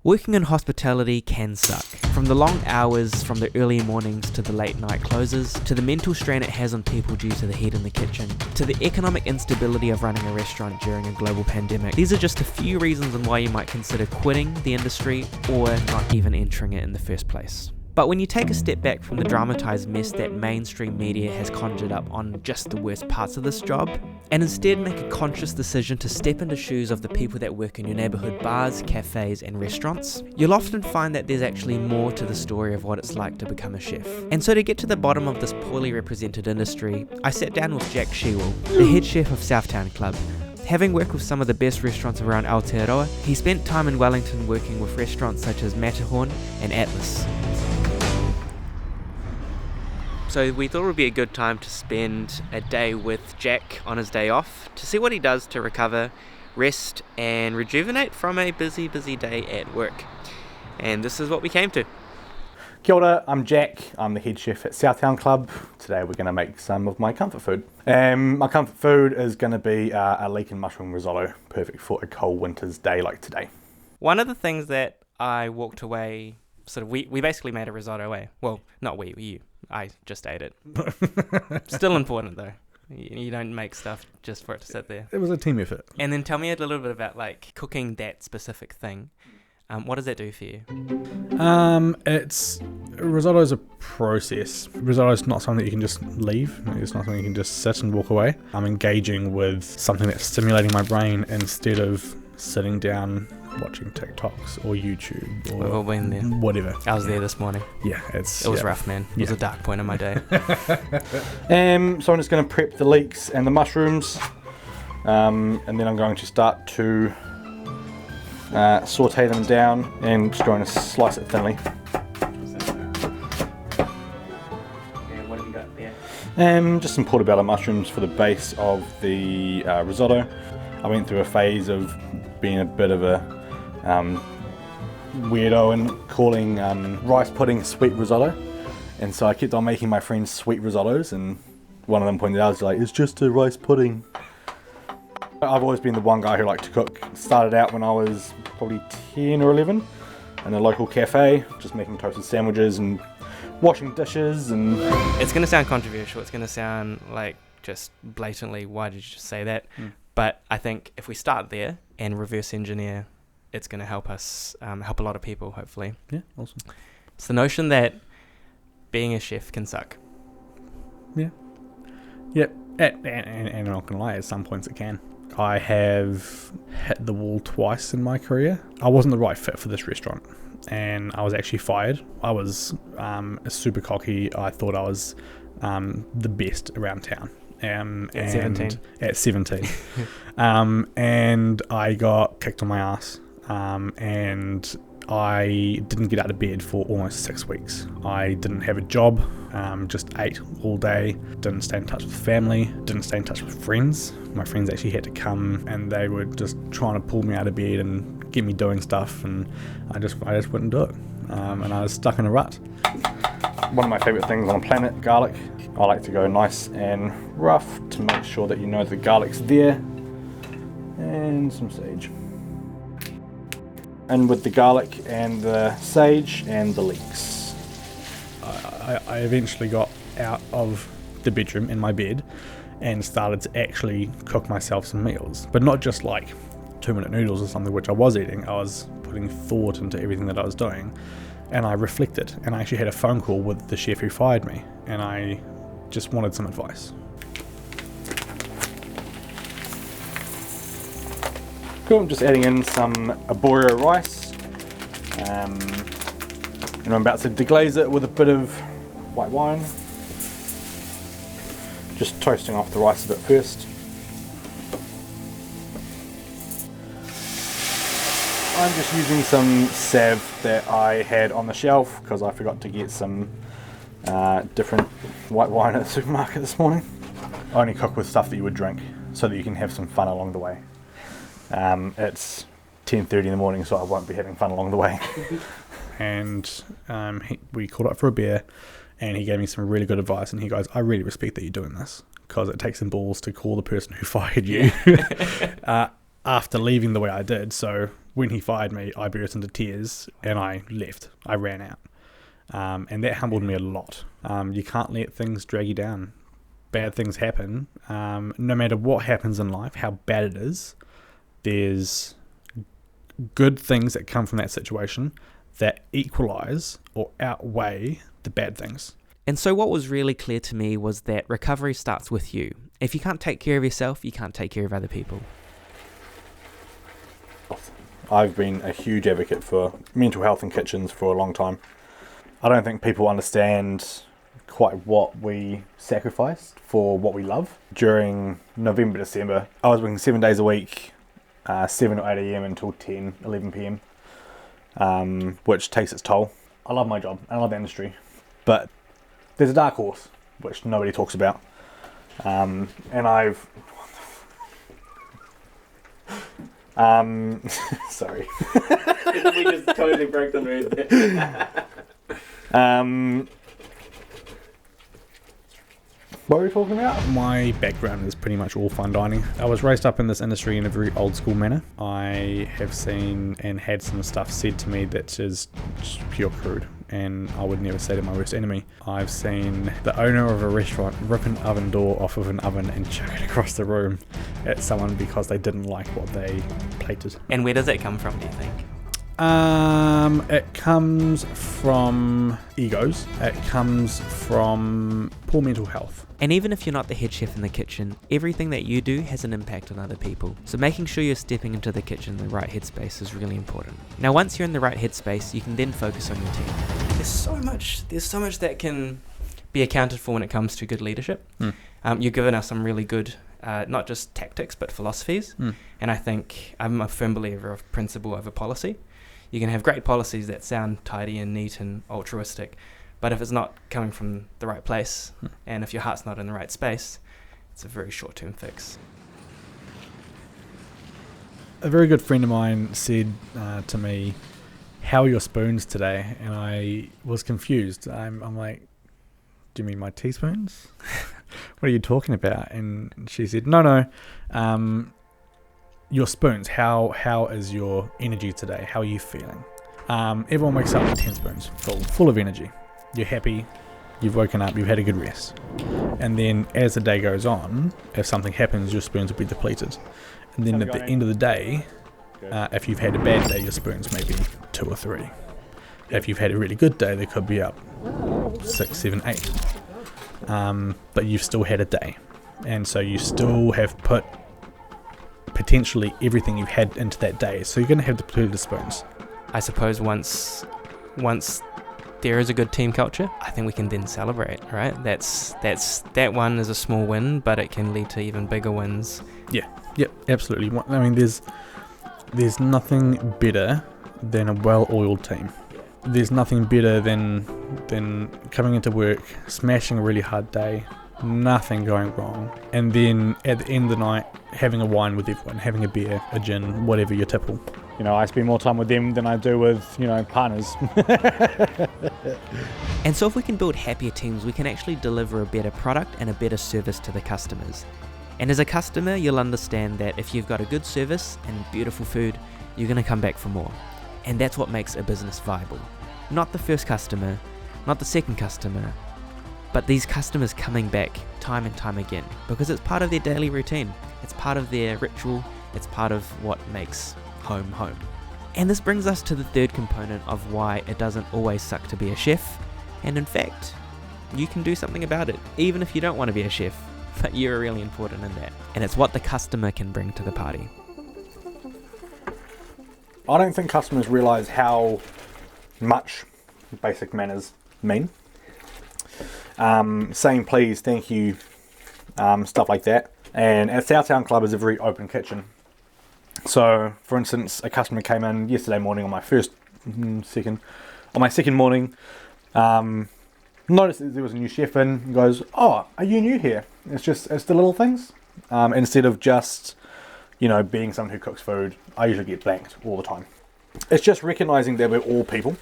Working in hospitality can suck. From the long hours, from the early mornings to the late night closes, to the mental strain it has on people due to the heat in the kitchen, to the economic instability of running a restaurant during a global pandemic. These are just a few reasons on why you might consider quitting the industry or not even entering it in the first place. But when you take a step back from the dramatized mess that mainstream media has conjured up on just the worst parts of this job, and instead make a conscious decision to step into shoes of the people that work in your neighborhood bars, cafes, and restaurants, you'll often find that there's actually more to the story of what it's like to become a chef. And so to get to the bottom of this poorly represented industry, I sat down with Jack Shewell, the head chef of Southtown Club. Having worked with some of the best restaurants around Aotearoa, he spent time in Wellington working with restaurants such as Matterhorn and Atlas. So we thought it would be a good time to spend a day with Jack on his day off to see what he does to recover, rest and rejuvenate from a busy day at work. And this is what we came to. Kia ora, I'm Jack. I'm the head chef at Southtown Club. Today we're going to make some of my comfort food. My comfort food is going to be a leek and mushroom risotto, perfect for a cold winter's day like today. One of the things that I walked away, we basically made a risotto, Well, not you. I just ate it. Still important though. You don't make stuff just for it to sit there. It was a team effort. And then tell me a little bit about cooking that specific thing. What does that do for you? Risotto is a process. Risotto is not something that you can just leave. It's not something you can just sit and walk away. I'm engaging with something that's stimulating my brain instead of sitting down watching TikToks or YouTube or We've all been there. Whatever. I was there this morning. Yeah, it was rough, man. It was a dark point in my day. So I'm just going to prep the leeks and the mushrooms, and then I'm going to start to saute them down and just going to slice it thinly. What have you got there? Just some portobello mushrooms for the base of the risotto. I went through a phase of being a bit of a weirdo and calling rice pudding sweet risotto, and so I kept on making my friends sweet risottos, and one of them pointed out, it's just a rice pudding. I've always been the one guy who liked to cook. Started out when I was probably 10 or 11 in a local cafe, just making toasted sandwiches and washing dishes. And it's going to sound controversial, it's going to sound like just blatantly, why did you just say that? But I think if we start there and reverse engineer, it's going to help us help a lot of people, hopefully. Yeah, awesome. It's the notion that being a chef can suck. Yeah. Yep. And I'm not going to lie, at some points it can. I have hit the wall twice in my career. I wasn't the right fit for this restaurant, and I was actually fired. I was super cocky. I thought I was the best around town. At 17. At 17. And I got kicked on my ass. And I didn't get out of bed for almost 6 weeks. I didn't have a job, just ate all day, didn't stay in touch with family, didn't stay in touch with friends. My friends actually had to come and they were just trying to pull me out of bed and get me doing stuff, and I just wouldn't do it. And I was stuck in a rut. One of my favourite things on the planet, garlic. I like to go nice and rough to make sure that you know the garlic's there. And some sage. And with the garlic and the sage and the leeks. I eventually got out of the bedroom in my bed and started to actually cook myself some meals. But not just 2-minute noodles or something, which I was eating. I was putting thought into everything that I was doing. And I reflected. And I actually had a phone call with the chef who fired me. And I just wanted some advice. Cool, I'm just adding in some arborio rice. And I'm about to deglaze it with a bit of white wine. Just toasting off the rice a bit first. I'm just using some salve that I had on the shelf because I forgot to get some different white wine at the supermarket this morning. I only cook with stuff that you would drink so that you can have some fun along the way. It's 10:30 in the morning, so I won't be having fun along the way. And we called up for a beer, and he gave me some really good advice, and he goes, I really respect that you're doing this, because it takes some balls to call the person who fired you after leaving the way I did. So when he fired me, I burst into tears and I left. I ran out. And that humbled me a lot. You can't let things drag you down. Bad things happen. No matter what happens in life, how bad it is, there's good things that come from that situation that equalize or outweigh the bad things. And so what was really clear to me was that recovery starts with you. If you can't take care of yourself, you can't take care of other people. I've been a huge advocate for mental health in kitchens for a long time. I don't think people understand quite what we sacrificed for what we love. During November, December, I was working 7 days a week, 7 or 8 a.m. until 10, 11 p.m, which takes its toll. I love my job, I love the industry, but there's a dark horse, which nobody talks about. And I've... sorry. We just totally broke the mood there. What were we talking about? My background is pretty much all fine dining. I was raised up in this industry in a very old school manner. I have seen and had some stuff said to me that is just pure crude, and I would never say to my worst enemy. I've seen the owner of a restaurant rip an oven door off of an oven and chuck it across the room at someone because they didn't like what they plated. And where does that come from, do you think? It comes from egos. It comes from poor mental health. And even if you're not the head chef in the kitchen, everything that you do has an impact on other people. So making sure you're stepping into the kitchen in the right headspace is really important. Now, once you're in the right headspace, you can then focus on your team. There's so much that can be accounted for when it comes to good leadership. You've given us some really good, not just tactics, but philosophies. And I think I'm a firm believer of principle over policy. You can have great policies that sound tidy and neat and altruistic, but if it's not coming from the right place, and if your heart's not in the right space, it's a very short-term fix. A very good friend of mine said to me, "How are your spoons today?" And I was confused. I'm like, "Do you mean my teaspoons? What are you talking about?" And she said, No. Your spoons, how is your energy today? How are you feeling? Everyone wakes up with 10 spoons, full of energy. You're happy, you've woken up, you've had a good rest. And then as the day goes on, if something happens, your spoons will be depleted. And then at the end of the day, if you've had a bad day, your spoons may be 2 or 3. If you've had a really good day, they could be up 6, 7, 8. But you've still had a day. And so you still have put potentially everything you've had into that day. So you're going to have depleted spoons. I suppose once there is a good team culture, I think we can then celebrate, right? That one is a small win, but it can lead to even bigger wins. Yep, absolutely. I mean, there's nothing better than a well-oiled team. There's nothing better than coming into work, smashing a really hard day, nothing going wrong, and then at the end of the night having a wine with everyone, having a beer, a gin, whatever your tipple. You know, I spend more time with them than I do with, partners. And so if we can build happier teams, we can actually deliver a better product and a better service to the customers. And as a customer, you'll understand that if you've got a good service and beautiful food, you're going to come back for more. And that's what makes a business viable. Not the first customer, not the second customer, but these customers coming back time and time again, because it's part of their daily routine. It's part of their ritual. It's part of what makes home home. And this brings us to the third component of why it doesn't always suck to be a chef. And in fact, you can do something about it, even if you don't want to be a chef, but you're really important in that. And it's what the customer can bring to the party. I don't think customers realise how much basic manners mean. Saying please, thank you, stuff like that. And at Southtown Club is a very open kitchen. So, for instance, a customer came in yesterday morning on my second morning, noticed that there was a new chef in, and goes, "Oh, are you new here?" It's the little things. Instead of just, being someone who cooks food, I usually get blanked all the time. It's just recognising that we're all people,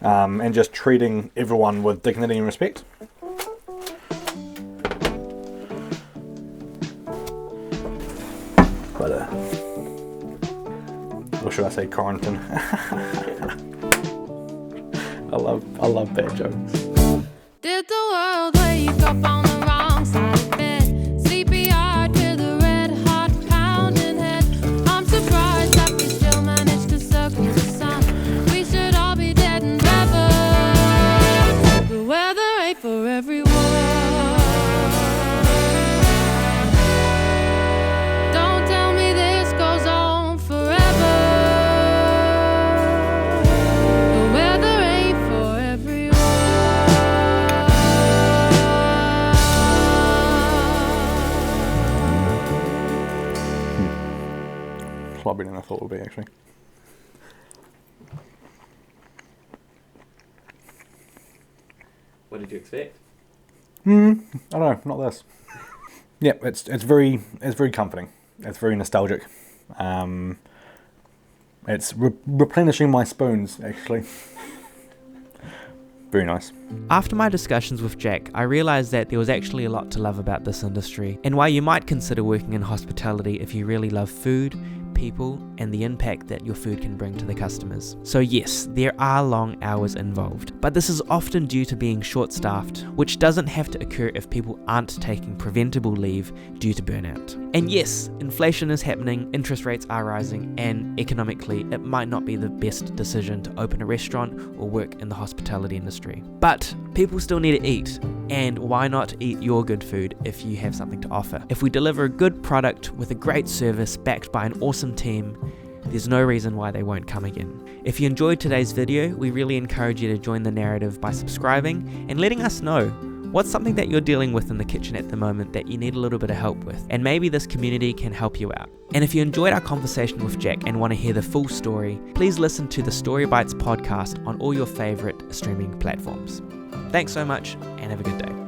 and just treating everyone with dignity and respect. But Or should I say quarantine? I love bad jokes. Did the world wake up on the wrong side of bed? CPR to the red hot pounding head. I'm surprised that we still managed to circle the sun. We should all be dead and ever. The weather ain't for everyone. Don't tell me this goes on forever. The weather ain't for everyone. A lot better than I thought it would be, actually. What did you expect? I don't know, not this. Yeah, it's very comforting. It's very nostalgic. It's replenishing my spoons, actually. Very nice. After my discussions with Jack, I realised that there was actually a lot to love about this industry, and why you might consider working in hospitality if you really love food, people, and the impact that your food can bring to the customers. So yes, there are long hours involved, but this is often due to being short-staffed, which doesn't have to occur if people aren't taking preventable leave due to burnout. And yes, inflation is happening, interest rates are rising, and economically it might not be the best decision to open a restaurant or work in the hospitality industry. But people still need to eat, and why not eat your good food if you have something to offer? If we deliver a good product with a great service backed by an awesome team, there's no reason why they won't come again. If you enjoyed today's video, we really encourage you to join the narrative by subscribing and letting us know what's something that you're dealing with in the kitchen at the moment that you need a little bit of help with, and maybe this community can help you out. And if you enjoyed our conversation with Jack and want to hear the full story, please listen to the StoryBites podcast on all your favourite streaming platforms. Thanks so much, and have a good day.